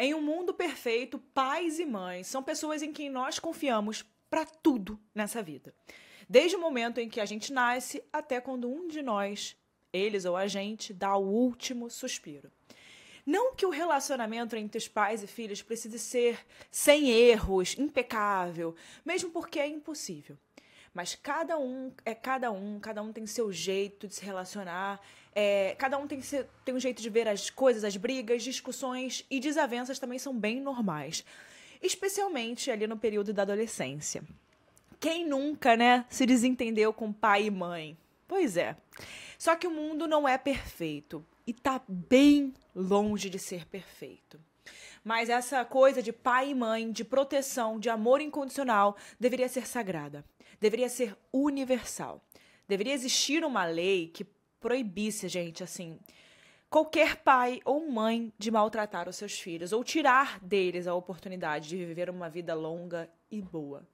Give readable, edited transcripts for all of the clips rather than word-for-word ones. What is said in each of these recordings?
Em um mundo perfeito, pais e mães são pessoas em quem nós confiamos para tudo nessa vida. Desde o momento em que a gente nasce até quando um de nós, eles ou a gente, dá o último suspiro. Não que o relacionamento entre os pais e filhos precise ser sem erros, impecável, mesmo porque é impossível. Mas cada um tem seu jeito de se relacionar, cada um tem um jeito de ver as coisas, as brigas, discussões e desavenças também são bem normais. Especialmente ali no período da adolescência. Quem nunca, né, se desentendeu com pai e mãe? Pois é. Só que o mundo não é perfeito e tá bem longe de ser perfeito. Mas essa coisa de pai e mãe, de proteção, de amor incondicional, deveria ser sagrada. Deveria ser universal. Deveria existir uma lei que proibisse, gente, assim, qualquer pai ou mãe de maltratar os seus filhos ou tirar deles a oportunidade de viver uma vida longa e boa.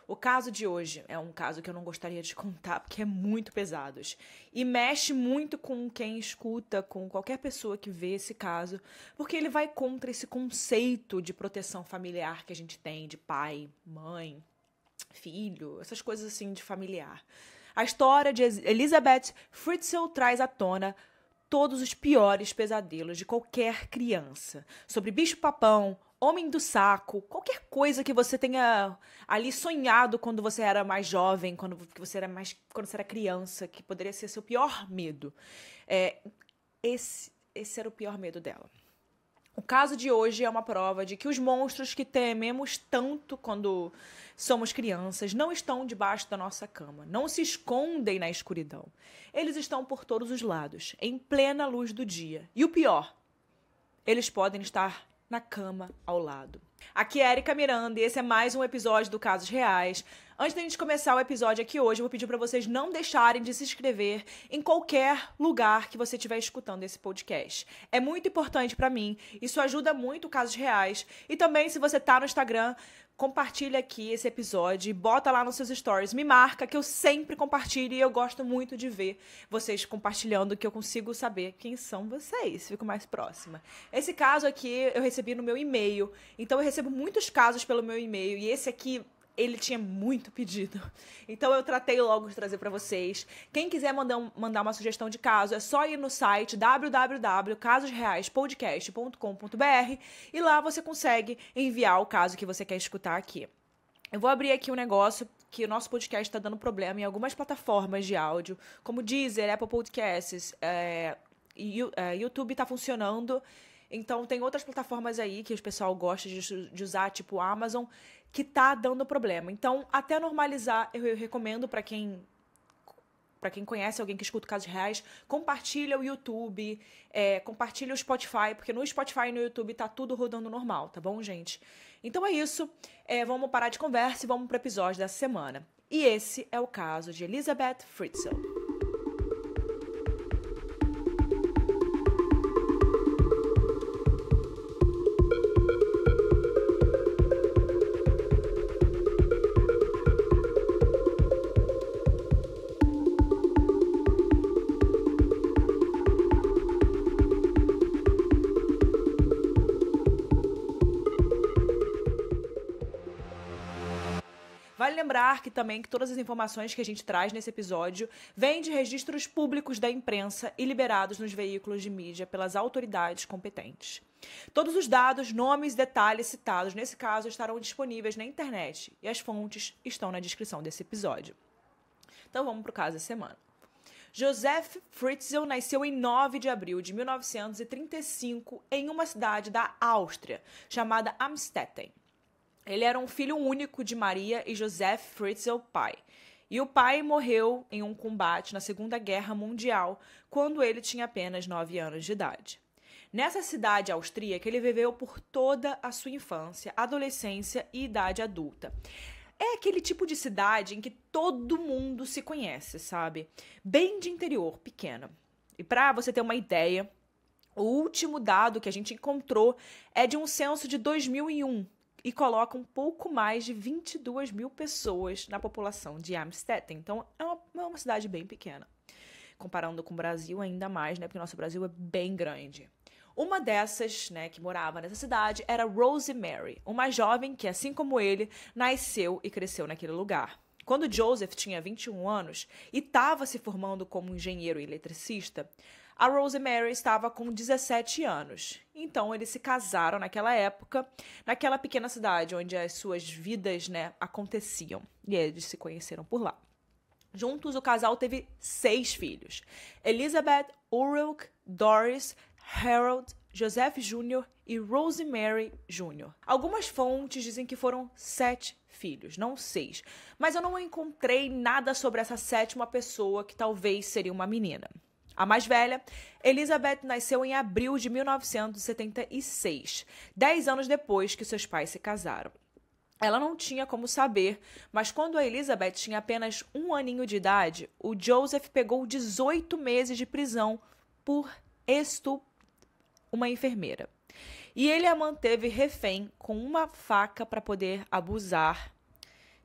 O caso de hoje é um caso que eu não gostaria de contar, porque é muito pesado. E mexe muito com quem escuta, com qualquer pessoa que vê esse caso, porque ele vai contra esse conceito de proteção familiar que a gente tem, de pai, mãe, filho, essas coisas assim de familiar. A história de Elizabeth Fritzl traz à tona todos os piores pesadelos de qualquer criança. Sobre bicho-papão, homem do saco, qualquer coisa que você tenha ali sonhado quando você era mais jovem, quando você era criança, que poderia ser seu pior medo. Esse era o pior medo dela. O caso de hoje é uma prova de que os monstros que tememos tanto quando somos crianças não estão debaixo da nossa cama, não se escondem na escuridão. Eles estão por todos os lados, em plena luz do dia. E o pior, eles podem estar na cama ao lado. Aqui é Erika Miranda e esse é mais um episódio do Casos Reais. Antes da gente começar o episódio aqui hoje, eu vou pedir para vocês não deixarem de se inscrever em qualquer lugar que você estiver escutando esse podcast. É muito importante para mim, isso ajuda muito o Casos Reais. E também, se você tá no Instagram, compartilha aqui esse episódio e bota lá nos seus stories. Me marca, que eu sempre compartilho e eu gosto muito de ver vocês compartilhando, que eu consigo saber quem são vocês. Fico mais próxima. Esse caso aqui eu recebi no meu e-mail, então eu recebo muitos casos pelo meu e-mail e esse aqui ele tinha muito pedido. Então eu tratei logo de trazer para vocês. Quem quiser mandar uma sugestão de caso, é só ir no site www.casosreaispodcast.com.br e lá você consegue enviar o caso que você quer escutar aqui. Eu vou abrir aqui um negócio que o nosso podcast está dando problema em algumas plataformas de áudio, como Deezer, Apple Podcasts, YouTube está funcionando. Então, tem outras plataformas aí que o pessoal gosta de usar, tipo Amazon, que tá dando problema. Então, até normalizar, eu recomendo para quem conhece alguém que escuta casos reais, compartilha o YouTube, compartilha o Spotify, porque no Spotify e no YouTube tá tudo rodando normal, tá bom, gente? Então é isso, vamos parar de conversa e vamos pro episódio dessa semana. E esse é o caso de Elizabeth Fritzl. Vale lembrar que todas as informações que a gente traz nesse episódio vêm de registros públicos da imprensa e liberados nos veículos de mídia pelas autoridades competentes. Todos os dados, nomes e detalhes citados nesse caso estarão disponíveis na internet e as fontes estão na descrição desse episódio. Então vamos para o caso da semana. Joseph Fritzl nasceu em 9 de abril de 1935 em uma cidade da Áustria chamada Amstetten. Ele era um filho único de Maria e Joseph Fritzl, pai. E o pai morreu em um combate na Segunda Guerra Mundial, quando ele tinha apenas 9 anos de idade. Nessa cidade austríaca, ele viveu por toda a sua infância, adolescência e idade adulta. É aquele tipo de cidade em que todo mundo se conhece, sabe? Bem de interior, pequena. E para você ter uma ideia, o último dado que a gente encontrou é de um censo de 2001, e coloca um pouco mais de 22 mil pessoas na população de Amstetten. Então, é uma cidade bem pequena. Comparando com o Brasil, ainda mais, né? Porque o nosso Brasil é bem grande. Uma dessas, né, que morava nessa cidade era Rosemary, uma jovem que, assim como ele, nasceu e cresceu naquele lugar. Quando Joseph tinha 21 anos e estava se formando como engenheiro e eletricista, a Rosemary estava com 17 anos. Então, eles se casaram naquela época, naquela pequena cidade onde as suas vidas, né, aconteciam. E eles se conheceram por lá. Juntos, o casal teve 6 filhos. Elizabeth, Ulrich, Doris, Harold, Joseph Jr. e Rosemary Jr. Algumas fontes dizem que foram 7 filhos, não 6. Mas eu não encontrei nada sobre essa 7ª pessoa, que talvez seria uma menina. A mais velha, Elizabeth, nasceu em abril de 1976, 10 anos depois que seus pais se casaram. Ela não tinha como saber, mas quando a Elizabeth tinha apenas 1 aninho de idade, o Joseph pegou 18 meses de prisão por uma enfermeira. E ele a manteve refém com uma faca para poder abusar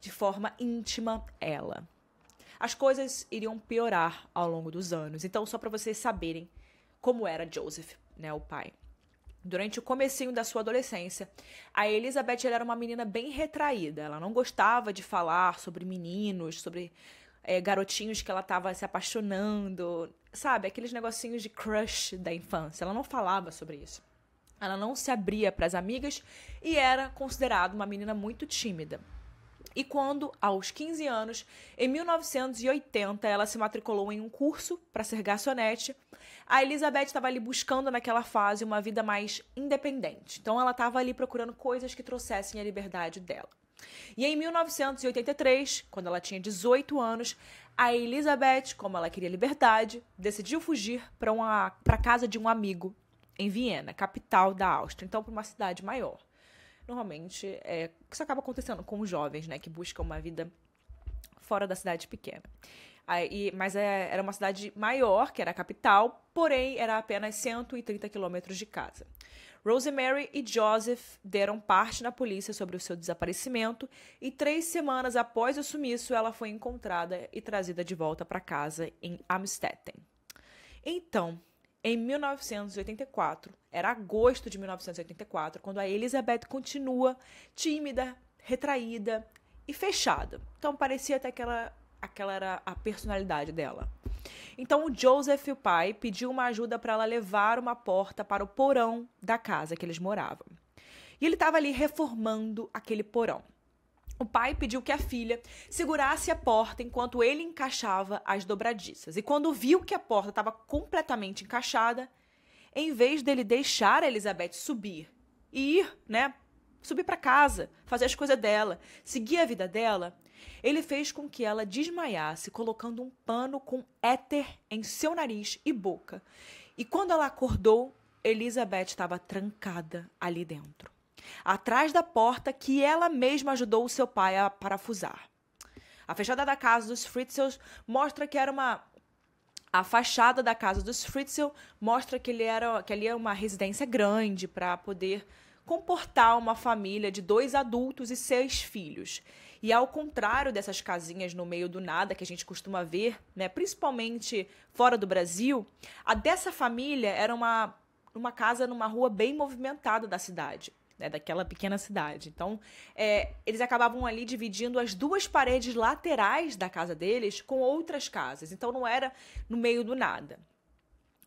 de forma íntima ela. As coisas iriam piorar ao longo dos anos. Então, só para vocês saberem como era Joseph, né, o pai. Durante o comecinho da sua adolescência, a Elizabeth ela era uma menina bem retraída. Ela não gostava de falar sobre meninos, sobre garotinhos que ela estava se apaixonando. Sabe, aqueles negocinhos de crush da infância. Ela não falava sobre isso. Ela não se abria para as amigas e era considerada uma menina muito tímida. E quando, aos 15 anos, em 1980, ela se matriculou em um curso para ser garçonete, a Elizabeth estava ali buscando naquela fase uma vida mais independente. Então ela estava ali procurando coisas que trouxessem a liberdade dela. E em 1983, quando ela tinha 18 anos, a Elizabeth, como ela queria liberdade, decidiu fugir para a casa de um amigo em Viena, capital da Áustria, então para uma cidade maior. Normalmente, isso acaba acontecendo com os jovens, né, que buscam uma vida fora da cidade pequena. Mas era uma cidade maior, que era a capital, porém era apenas 130 quilômetros de casa. Rosemary e Joseph deram parte na polícia sobre o seu desaparecimento e 3 semanas após o sumiço, ela foi encontrada e trazida de volta para casa em Amstetten. Então, em 1984, era agosto de 1984, quando a Elizabeth continua tímida, retraída e fechada. Então parecia até que aquela era a personalidade dela. Então o Joseph, o pai, pediu uma ajuda para ela levar uma porta para o porão da casa que eles moravam. E ele estava ali reformando aquele porão. O pai pediu que a filha segurasse a porta enquanto ele encaixava as dobradiças. E quando viu que a porta estava completamente encaixada, em vez dele deixar a Elizabeth subir e ir, né, subir para casa, fazer as coisas dela, seguir a vida dela, ele fez com que ela desmaiasse, colocando um pano com éter em seu nariz e boca. E quando ela acordou, Elizabeth estava trancada ali dentro, atrás da porta que ela mesma ajudou o seu pai a parafusar. A fachada da casa dos Fritzl mostra que A fachada da casa dos Fritzl mostra que ali é uma residência grande para poder comportar uma família de 2 adultos e 6 filhos. E ao contrário dessas casinhas no meio do nada que a gente costuma ver, né, principalmente fora do Brasil, a dessa família era uma casa numa rua bem movimentada da cidade, né, daquela pequena cidade. Então, eles acabavam ali dividindo as 2 paredes laterais da casa deles com outras casas. Então, não era no meio do nada.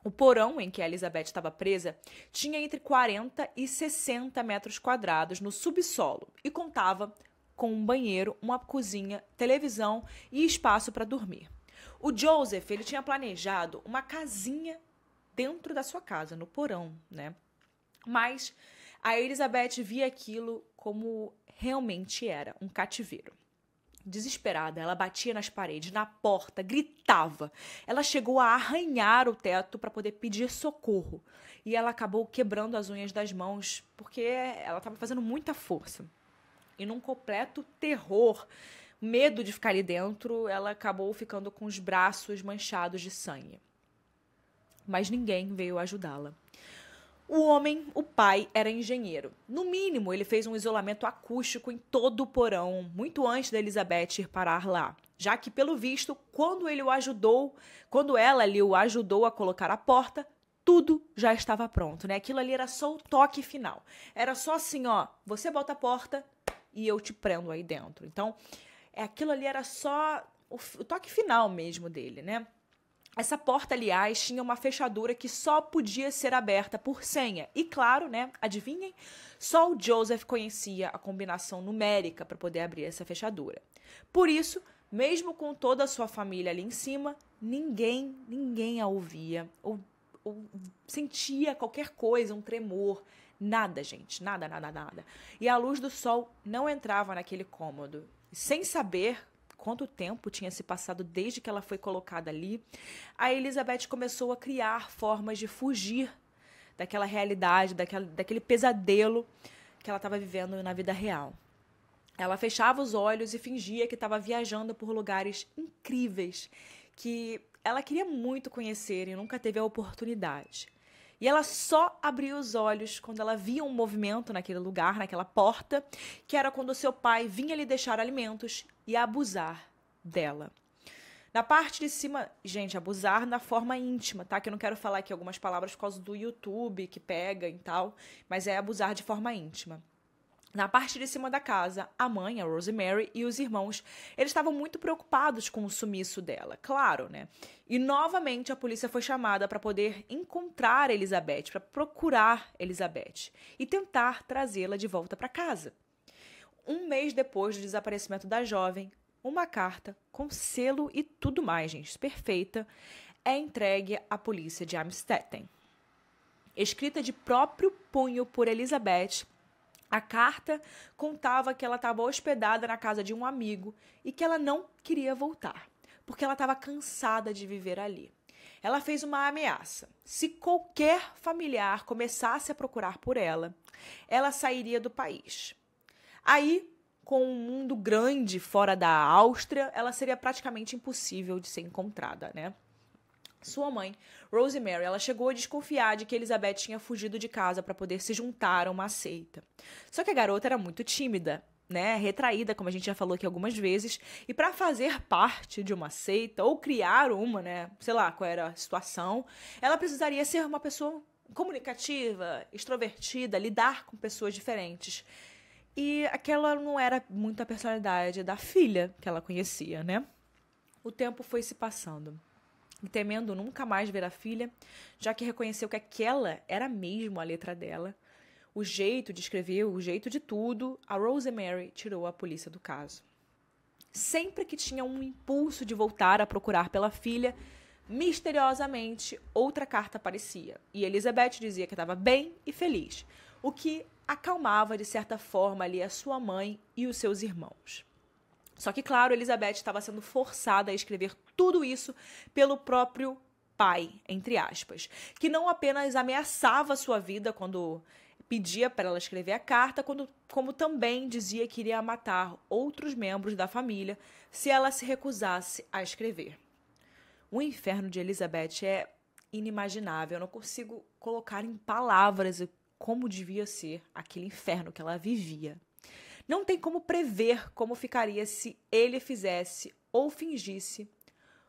O porão em que a Elizabeth estava presa tinha entre 40 e 60 metros quadrados no subsolo e contava com um banheiro, uma cozinha, televisão e espaço para dormir. O Joseph, ele tinha planejado uma casinha dentro da sua casa, no porão, né? Mas a Elizabeth via aquilo como realmente era, um cativeiro. Desesperada, ela batia nas paredes, na porta, gritava. Ela chegou a arranhar o teto para poder pedir socorro. E ela acabou quebrando as unhas das mãos, porque ela estava fazendo muita força. E num completo terror, medo de ficar ali dentro, ela acabou ficando com os braços manchados de sangue. Mas ninguém veio ajudá-la. O homem, o pai, era engenheiro. No mínimo, ele fez um isolamento acústico em todo o porão, muito antes da Elizabeth ir parar lá. Já que, pelo visto, quando ela o ajudou a colocar a porta, tudo já estava pronto, né? Aquilo ali era só o toque final. Era só assim, ó, você bota a porta e eu te prendo aí dentro. Então, aquilo ali era só o toque final mesmo dele, né? Essa porta, aliás, tinha uma fechadura que só podia ser aberta por senha. E claro, né, adivinhem, só o Joseph conhecia a combinação numérica para poder abrir essa fechadura. Por isso, mesmo com toda a sua família ali em cima, ninguém a ouvia ou sentia qualquer coisa, um tremor. Nada, gente, nada. E a luz do sol não entrava naquele cômodo. Sem saber quanto tempo tinha se passado desde que ela foi colocada ali, a Elizabeth começou a criar formas de fugir daquela realidade, daquele pesadelo que ela estava vivendo na vida real. Ela fechava os olhos e fingia que estava viajando por lugares incríveis que ela queria muito conhecer e nunca teve a oportunidade. E ela só abria os olhos quando ela via um movimento naquele lugar, naquela porta, que era quando seu pai vinha lhe deixar alimentos e abusar dela. Na parte de cima, gente, abusar na forma íntima, tá? Que eu não quero falar aqui algumas palavras por causa do YouTube, que pega e tal, mas é abusar de forma íntima. Na parte de cima da casa, a mãe, a Rosemary, e os irmãos, eles estavam muito preocupados com o sumiço dela, claro, né? E novamente a polícia foi chamada para poder encontrar Elizabeth, para procurar Elizabeth e tentar trazê-la de volta para casa. Um mês depois do desaparecimento da jovem, uma carta com selo e tudo mais, gente, perfeita, é entregue à polícia de Amstetten. Escrita de próprio punho por Elizabeth, a carta contava que ela estava hospedada na casa de um amigo e que ela não queria voltar, porque ela estava cansada de viver ali. Ela fez uma ameaça. Se qualquer familiar começasse a procurar por ela, ela sairia do país. Aí, com um mundo grande fora da Áustria, ela seria praticamente impossível de ser encontrada, né? Sua mãe, Rosemary, ela chegou a desconfiar de que Elizabeth tinha fugido de casa para poder se juntar a uma seita. Só que a garota era muito tímida, né, retraída, como a gente já falou aqui algumas vezes, e para fazer parte de uma seita ou criar uma, né, sei lá qual era a situação, ela precisaria ser uma pessoa comunicativa, extrovertida, lidar com pessoas diferentes. E aquela não era muito a personalidade da filha que ela conhecia, né? O tempo foi se passando. E temendo nunca mais ver a filha, já que reconheceu que aquela era mesmo a letra dela, o jeito de escrever, o jeito de tudo, a Rosemary tirou a polícia do caso. Sempre que tinha um impulso de voltar a procurar pela filha, misteriosamente outra carta aparecia, e Elizabeth dizia que estava bem e feliz, o que acalmava de certa forma ali a sua mãe e os seus irmãos. Só que, claro, Elizabeth estava sendo forçada a escrever tudo isso pelo próprio pai, entre aspas, que não apenas ameaçava a sua vida quando pedia para ela escrever a carta, como também dizia que iria matar outros membros da família se ela se recusasse a escrever. O inferno de Elizabeth é inimaginável, eu não consigo colocar em palavras como devia ser aquele inferno que ela vivia. Não tem como prever como ficaria se ele fizesse ou fingisse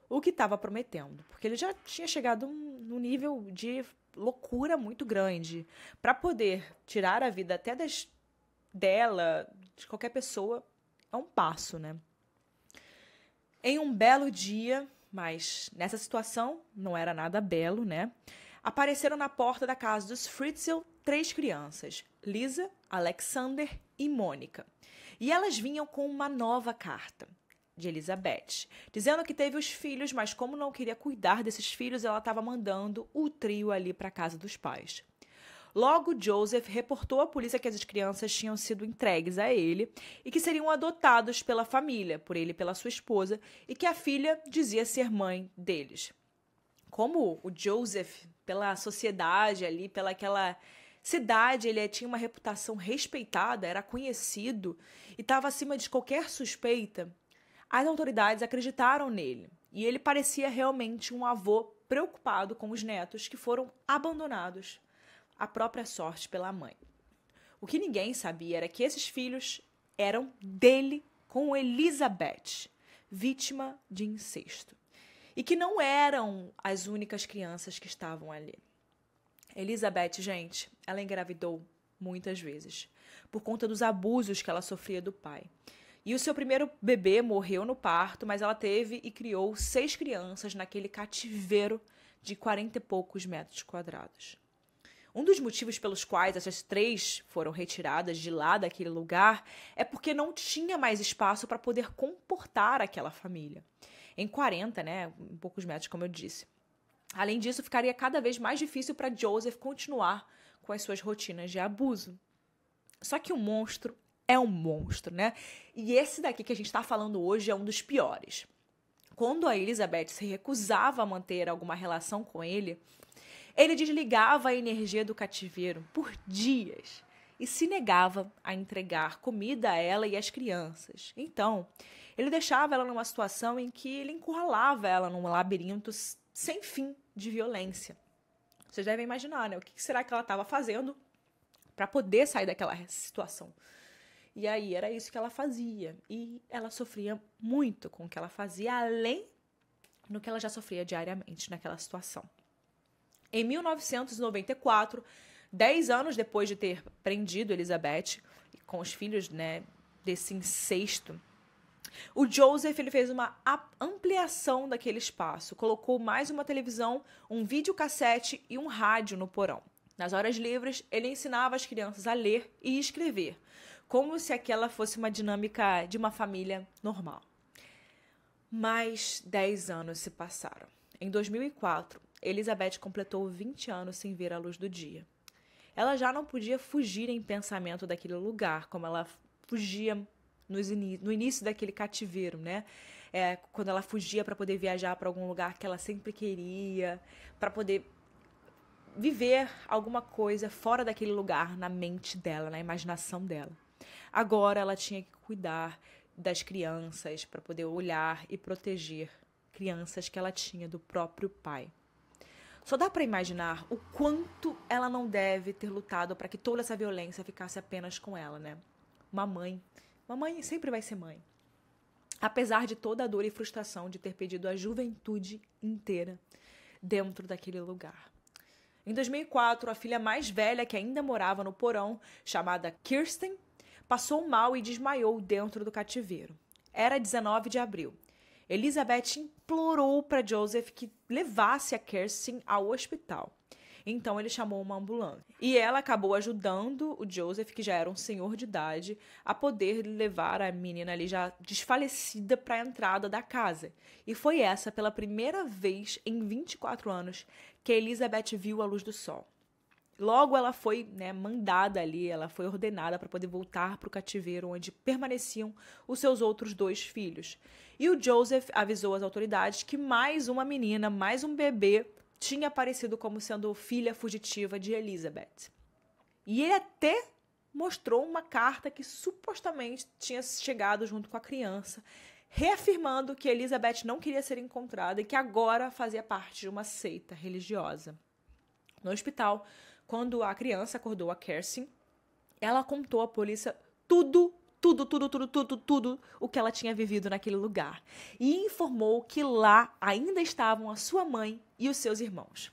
o que estava prometendo, porque ele já tinha chegado num nível de loucura muito grande. Para poder tirar a vida até dela, de qualquer pessoa, é um passo, né? Em um belo dia, mas nessa situação não era nada belo, né? Apareceram na porta da casa dos Fritzl 3 crianças, Lisa, Alexander e Mônica. E elas vinham com uma nova carta de Elizabeth, dizendo que teve os filhos, mas como não queria cuidar desses filhos, ela estava mandando o trio ali para a casa dos pais. Logo, Joseph reportou à polícia que as crianças tinham sido entregues a ele e que seriam adotados pela família, por ele e pela sua esposa, e que a filha dizia ser mãe deles. Como o Joseph, pela sociedade ali, pela aquela cidade, ele tinha uma reputação respeitada, era conhecido e estava acima de qualquer suspeita, as autoridades acreditaram nele e ele parecia realmente um avô preocupado com os netos que foram abandonados à própria sorte pela mãe. O que ninguém sabia era que esses filhos eram dele com Elizabeth, vítima de incesto, e que não eram as únicas crianças que estavam ali. Elizabeth, gente, ela engravidou muitas vezes, por conta dos abusos que ela sofria do pai. E o seu primeiro bebê morreu no parto, mas ela teve e criou 6 crianças naquele cativeiro de 40 e poucos metros quadrados. Um dos motivos pelos quais essas 3 foram retiradas de lá daquele lugar é porque não tinha mais espaço para poder comportar aquela família. Em 40, poucos metros, como eu disse. Além disso, ficaria cada vez mais difícil para Joseph continuar com as suas rotinas de abuso. Só que o monstro é um monstro, né? E esse daqui que a gente está falando hoje é um dos piores. Quando a Elizabeth se recusava a manter alguma relação com ele desligava a energia do cativeiro por dias e se negava a entregar comida a ela e às crianças. Então, ele deixava ela numa situação em que ele encurralava ela num labirinto sem fim de violência. Vocês devem imaginar, né? O que será que ela estava fazendo para poder sair daquela situação? E aí era isso que ela fazia. E ela sofria muito com o que ela fazia, além do que ela já sofria diariamente naquela situação. Em 1994, 10 anos depois de ter prendido Elizabeth, com os filhos, desse incesto, o Joseph ele fez uma ampliação daquele espaço, colocou mais uma televisão, um videocassete e um rádio no porão. Nas horas livres, ele ensinava as crianças a ler e escrever, como se aquela fosse uma dinâmica de uma família normal. Mais 10 anos se passaram. Em 2004, Elizabeth completou 20 anos sem ver a luz do dia. Ela já não podia fugir em pensamento daquele lugar, como ela fugia no início daquele cativeiro, quando ela fugia para poder viajar para algum lugar que ela sempre queria, para poder viver alguma coisa fora daquele lugar, na mente dela, na imaginação dela. Agora ela tinha que cuidar das crianças para poder olhar e proteger crianças que ela tinha do próprio pai. Só dá para imaginar o quanto ela não deve ter lutado para que toda essa violência ficasse apenas com ela, Uma mãe sempre vai ser mãe. Apesar de toda a dor e frustração de ter perdido a juventude inteira dentro daquele lugar. Em 2004, a filha mais velha, que ainda morava no porão, chamada Kirsten, passou mal e desmaiou dentro do cativeiro. Era 19 de abril. Elizabeth implorou para Joseph que levasse a Kirsten ao hospital. Então ele chamou uma ambulância. E ela acabou ajudando o Joseph, que já era um senhor de idade, a poder levar a menina ali já desfalecida para a entrada da casa. E foi essa, pela primeira vez em 24 anos, que Elizabeth viu a luz do sol. Logo ela foi mandada ali, ela foi ordenada para poder voltar para o cativeiro onde permaneciam os seus outros 2 filhos. E o Joseph avisou as autoridades que mais uma menina, mais um bebê, tinha aparecido como sendo filha fugitiva de Elizabeth. E ele até mostrou uma carta que supostamente tinha chegado junto com a criança, reafirmando que Elizabeth não queria ser encontrada e que agora fazia parte de uma seita religiosa. No hospital, quando a criança acordou a Kirsten, ela contou à polícia tudo o que ela tinha vivido naquele lugar. E informou que lá ainda estavam a sua mãe e os seus irmãos.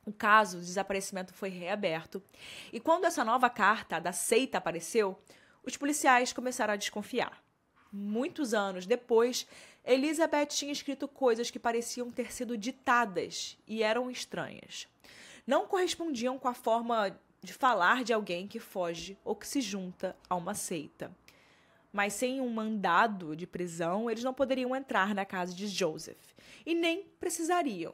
O caso de desaparecimento foi reaberto. E quando essa nova carta da seita apareceu, os policiais começaram a desconfiar. Muitos anos depois, Elizabeth tinha escrito coisas que pareciam ter sido ditadas e eram estranhas. Não correspondiam com a forma de falar de alguém que foge ou que se junta a uma seita. Mas sem um mandado de prisão, eles não poderiam entrar na casa de Joseph. E nem precisariam.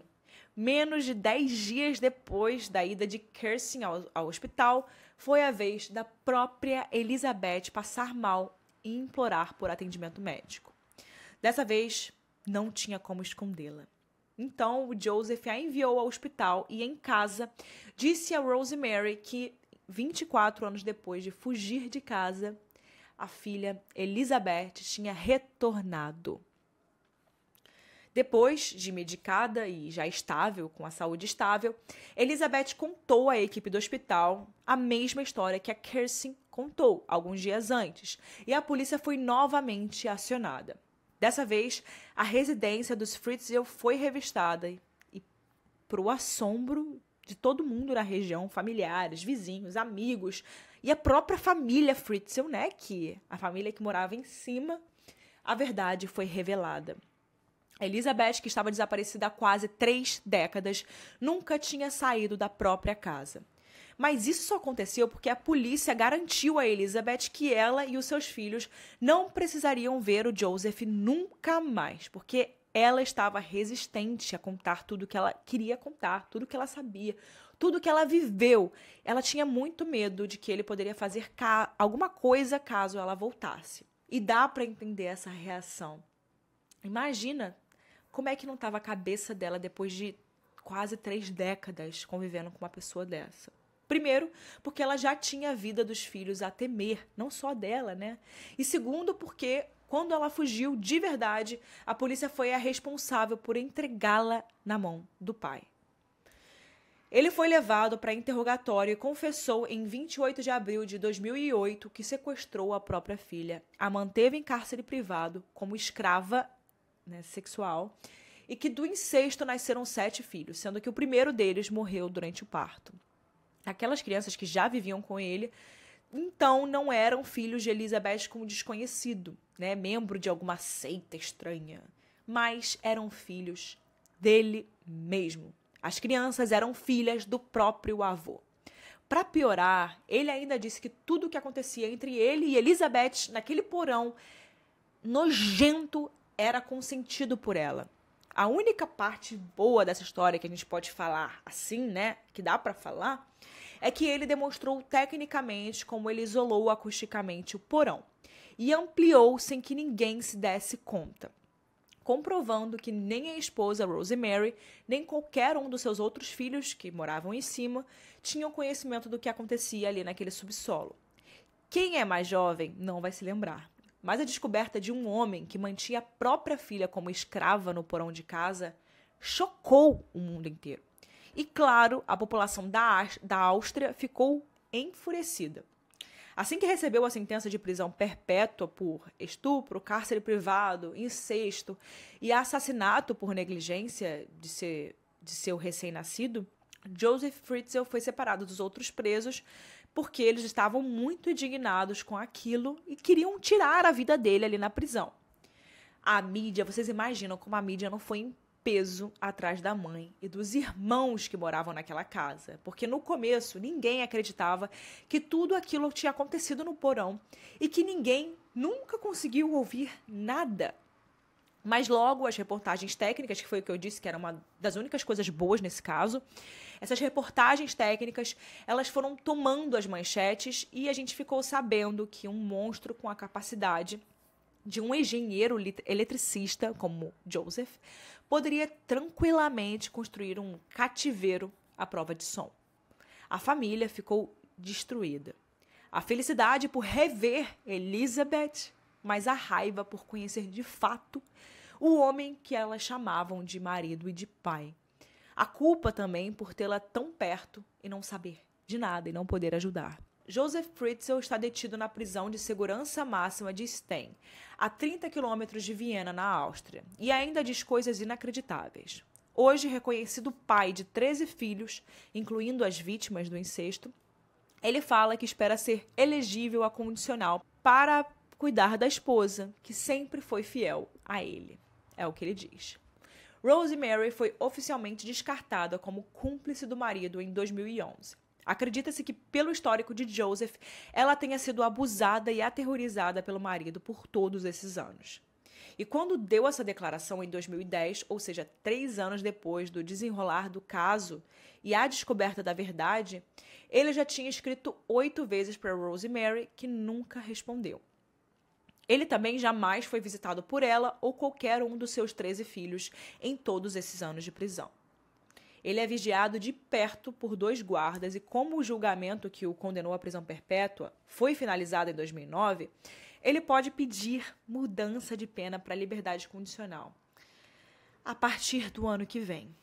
Menos de 10 dias depois da ida de Kirsten ao hospital, foi a vez da própria Elizabeth passar mal e implorar por atendimento médico. Dessa vez, não tinha como escondê-la. Então, o Joseph a enviou ao hospital e, em casa, disse a Rosemary que, 24 anos depois de fugir de casa, a filha Elizabeth tinha retornado. Depois de medicada e já estável, com a saúde estável, Elizabeth contou à equipe do hospital a mesma história que a Kirsten contou alguns dias antes, e a polícia foi novamente acionada. Dessa vez, a residência dos Fritzl foi revistada e, para o assombro de todo mundo na região, familiares, vizinhos, amigos e a própria família Fritzl, né, que a família que morava em cima, a verdade foi revelada. Elizabeth, que estava desaparecida há quase 3 décadas, nunca tinha saído da própria casa. Mas isso só aconteceu porque a polícia garantiu a Elizabeth que ela e os seus filhos não precisariam ver o Joseph nunca mais, porque ela estava resistente a contar tudo que ela queria contar, tudo que ela sabia, tudo que ela viveu. Ela tinha muito medo de que ele poderia fazer alguma coisa caso ela voltasse. E dá para entender essa reação. Imagina como é que não estava a cabeça dela depois de quase 3 décadas convivendo com uma pessoa dessa. Primeiro, porque ela já tinha a vida dos filhos a temer, não só dela, né? E segundo, porque quando ela fugiu de verdade, a polícia foi a responsável por entregá-la na mão do pai. Ele foi levado para interrogatório e confessou em 28 de abril de 2008 que sequestrou a própria filha, a manteve em cárcere privado como escrava, né, sexual, e que do incesto nasceram 7 filhos, sendo que o primeiro deles morreu durante o parto. Aquelas crianças que já viviam com ele, então não eram filhos de Elizabeth como desconhecido, né, membro de alguma seita estranha, mas eram filhos dele mesmo. As crianças eram filhas do próprio avô. Para piorar, ele ainda disse que tudo o que acontecia entre ele e Elizabeth naquele porão nojento era consentido por ela. A única parte boa dessa história que a gente pode falar assim, né, que dá para falar, é que ele demonstrou tecnicamente como ele isolou acusticamente o porão e ampliou sem que ninguém se desse conta, comprovando que nem a esposa Rosemary, nem qualquer um dos seus outros filhos que moravam em cima tinham conhecimento do que acontecia ali naquele subsolo. Quem é mais jovem não vai se lembrar, mas a descoberta de um homem que mantinha a própria filha como escrava no porão de casa chocou o mundo inteiro. E, claro, a população da Áustria ficou enfurecida. Assim que recebeu a sentença de prisão perpétua por estupro, cárcere privado, incesto e assassinato por negligência de seu recém-nascido, Joseph Fritzl foi separado dos outros presos porque eles estavam muito indignados com aquilo e queriam tirar a vida dele ali na prisão. A mídia, vocês imaginam como a mídia não foi em peso atrás da mãe e dos irmãos que moravam naquela casa, porque no começo ninguém acreditava que tudo aquilo tinha acontecido no porão e que ninguém nunca conseguiu ouvir nada. Mas logo as reportagens técnicas, que foi o que eu disse que era uma das únicas coisas boas nesse caso, essas reportagens técnicas, elas foram tomando as manchetes e a gente ficou sabendo que um monstro com a capacidade de um engenheiro eletricista como Joseph poderia tranquilamente construir um cativeiro à prova de som. A família ficou destruída. A felicidade por rever Elizabeth, mas a raiva por conhecer de fato o homem que elas chamavam de marido e de pai. A culpa também por tê-la tão perto e não saber de nada e não poder ajudar. Joseph Fritzl está detido na prisão de segurança máxima de Stein, a 30 quilômetros de Viena, na Áustria, e ainda diz coisas inacreditáveis. Hoje reconhecido pai de 13 filhos, incluindo as vítimas do incesto, ele fala que espera ser elegível a condicional para cuidar da esposa, que sempre foi fiel a ele. É o que ele diz. Rosemary foi oficialmente descartada como cúmplice do marido em 2011. Acredita-se que, pelo histórico de Joseph, ela tenha sido abusada e aterrorizada pelo marido por todos esses anos. E quando deu essa declaração em 2010, ou seja, 3 anos depois do desenrolar do caso e a descoberta da verdade, ele já tinha escrito 8 vezes para Rosemary, que nunca respondeu. Ele também jamais foi visitado por ela ou qualquer um dos seus 13 filhos em todos esses anos de prisão. Ele é vigiado de perto por 2 guardas e, como o julgamento que o condenou à prisão perpétua foi finalizado em 2009, ele pode pedir mudança de pena para liberdade condicional a partir do ano que vem,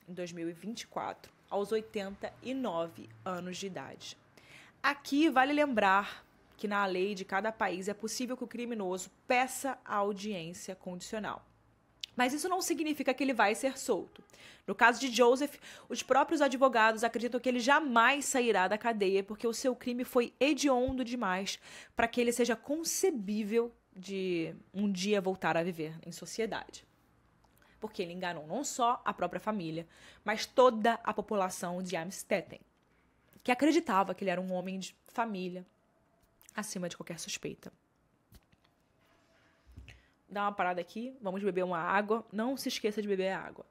em 2024, aos 89 anos de idade. Aqui vale lembrar que na lei de cada país é possível que o criminoso peça a audiência condicional. Mas isso não significa que ele vai ser solto. No caso de Joseph, os próprios advogados acreditam que ele jamais sairá da cadeia porque o seu crime foi hediondo demais para que ele seja concebível de um dia voltar a viver em sociedade. Porque ele enganou não só a própria família, mas toda a população de Amstetten, que acreditava que ele era um homem de família, acima de qualquer suspeita. Dá uma parada aqui, vamos beber uma água. Não se esqueça de beber água.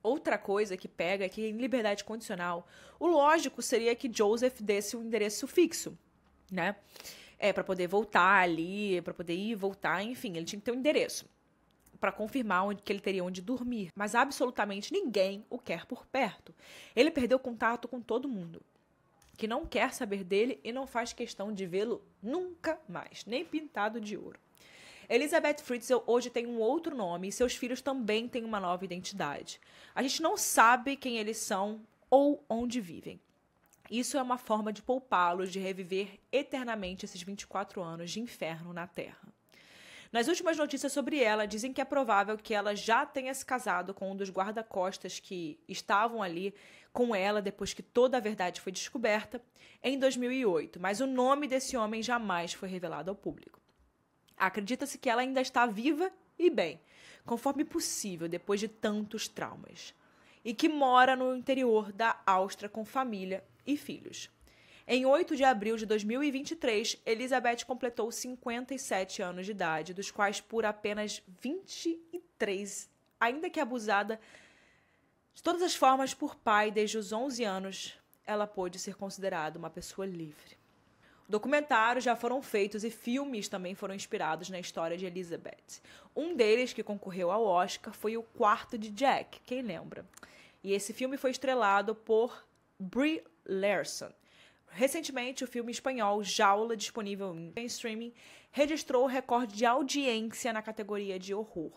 Outra coisa que pega é que em liberdade condicional, o lógico seria que Joseph desse um endereço fixo, né? Para poder voltar ali, para poder ir e voltar, enfim, ele tinha que ter um endereço para confirmar que ele teria onde dormir. Mas absolutamente ninguém o quer por perto. Ele perdeu contato com todo mundo que não quer saber dele e não faz questão de vê-lo nunca mais, nem pintado de ouro. Elizabeth Fritzl hoje tem um outro nome e seus filhos também têm uma nova identidade. A gente não sabe quem eles são ou onde vivem. Isso é uma forma de poupá-los de reviver eternamente esses 24 anos de inferno na Terra. Nas últimas notícias sobre ela, dizem que é provável que ela já tenha se casado com um dos guarda-costas que estavam ali com ela depois que toda a verdade foi descoberta, em 2008, mas o nome desse homem jamais foi revelado ao público. Acredita-se que ela ainda está viva e bem, conforme possível depois de tantos traumas, e que mora no interior da Áustria com família e filhos. Em 8 de abril de 2023, Elizabeth completou 57 anos de idade, dos quais por apenas 23, ainda que abusada de todas as formas por pai desde os 11 anos, ela pôde ser considerada uma pessoa livre. Documentários já foram feitos e filmes também foram inspirados na história de Elizabeth. Um deles, que concorreu ao Oscar, foi O Quarto de Jack, quem lembra? E esse filme foi estrelado por Brie Larson. Recentemente, o filme espanhol Jaula, disponível em streaming, registrou o recorde de audiência na categoria de horror.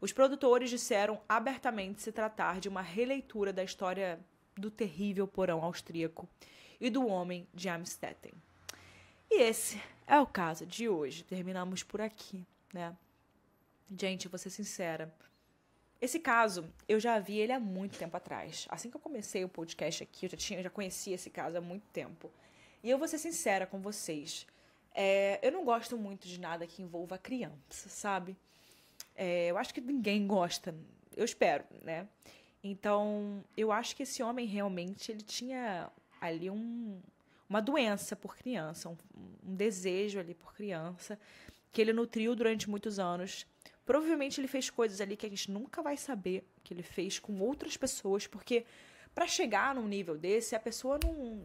Os produtores disseram abertamente se tratar de uma releitura da história do terrível porão austríaco e do homem de Amstetten. E esse é o caso de hoje. Terminamos por aqui, né? Gente, vou ser sincera. Esse caso, eu já vi ele há muito tempo atrás. Assim que eu comecei o podcast aqui, eu já conhecia esse caso há muito tempo. E eu vou ser sincera com vocês. Eu não gosto muito de nada que envolva criança, sabe? Eu acho que ninguém gosta. Eu espero, né? Então, eu acho que esse homem realmente, ele tinha ali uma doença por criança, um desejo ali por criança, que ele nutriu durante muitos anos. Provavelmente ele fez coisas ali que a gente nunca vai saber que ele fez com outras pessoas, porque para chegar num nível desse, a pessoa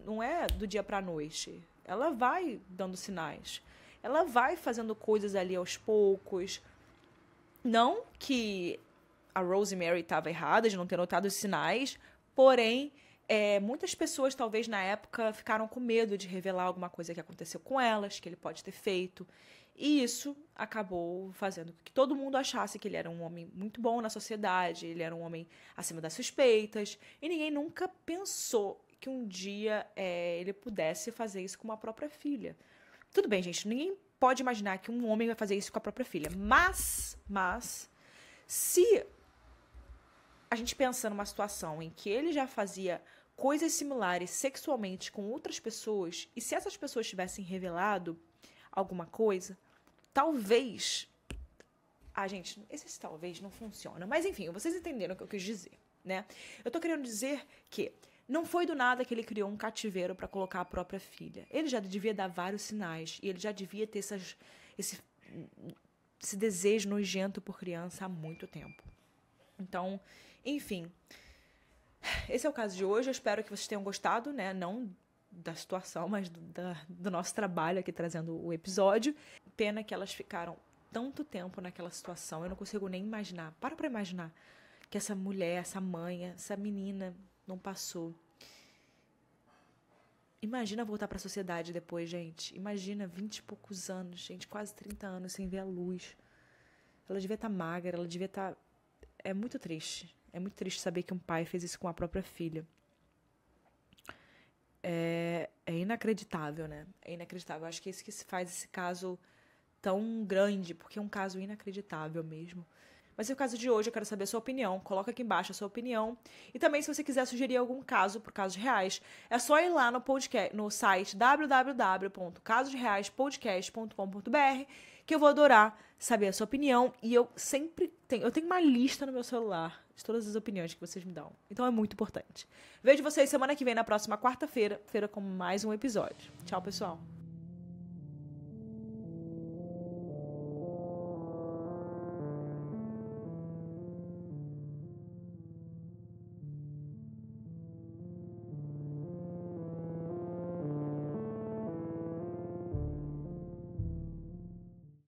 não é do dia para a noite. Ela vai dando sinais. Ela vai fazendo coisas ali aos poucos. Não que a Rosemary estava errada de não ter notado os sinais, porém, muitas pessoas, talvez na época, ficaram com medo de revelar alguma coisa que aconteceu com elas, que ele pode ter feito. E isso acabou fazendo com que todo mundo achasse que ele era um homem muito bom na sociedade, ele era um homem acima das suspeitas, e ninguém nunca pensou que um dia ele pudesse fazer isso com a própria filha. Tudo bem, gente, ninguém pode imaginar que um homem vai fazer isso com a própria filha, mas se a gente pensa numa situação em que ele já fazia coisas similares sexualmente com outras pessoas, e se essas pessoas tivessem revelado alguma coisa, talvez... gente, esse talvez não funciona. Mas, enfim, vocês entenderam o que eu quis dizer, né? Eu tô querendo dizer que não foi do nada que ele criou um cativeiro para colocar a própria filha. Ele já devia dar vários sinais, e ele já devia ter esse desejo nojento por criança há muito tempo. Então, enfim, esse é o caso de hoje. Eu espero que vocês tenham gostado, né? Não da situação, mas do nosso trabalho aqui trazendo o episódio. Pena que elas ficaram tanto tempo naquela situação. Eu não consigo nem imaginar. Para imaginar que essa mulher, essa mãe, essa menina não passou. Imagina voltar para a sociedade depois, gente. Imagina 20 e poucos anos, gente, quase 30 anos sem ver a luz. Ela devia estar magra, ela devia estar... É muito triste. É muito triste saber que um pai fez isso com a própria filha. É inacreditável, né? É inacreditável. Acho que é isso que faz esse caso tão grande, porque é um caso inacreditável mesmo. Vai ser o caso de hoje, eu quero saber a sua opinião. Coloca aqui embaixo a sua opinião. E também, se você quiser sugerir algum caso, por casos reais, é só ir lá no podcast, no site www.casosreaispodcast.com.br, que eu vou adorar saber a sua opinião. E eu tenho uma lista no meu celular de todas as opiniões que vocês me dão. Então é muito importante. Vejo vocês semana que vem, na próxima quarta-feira, com mais um episódio. Tchau, pessoal.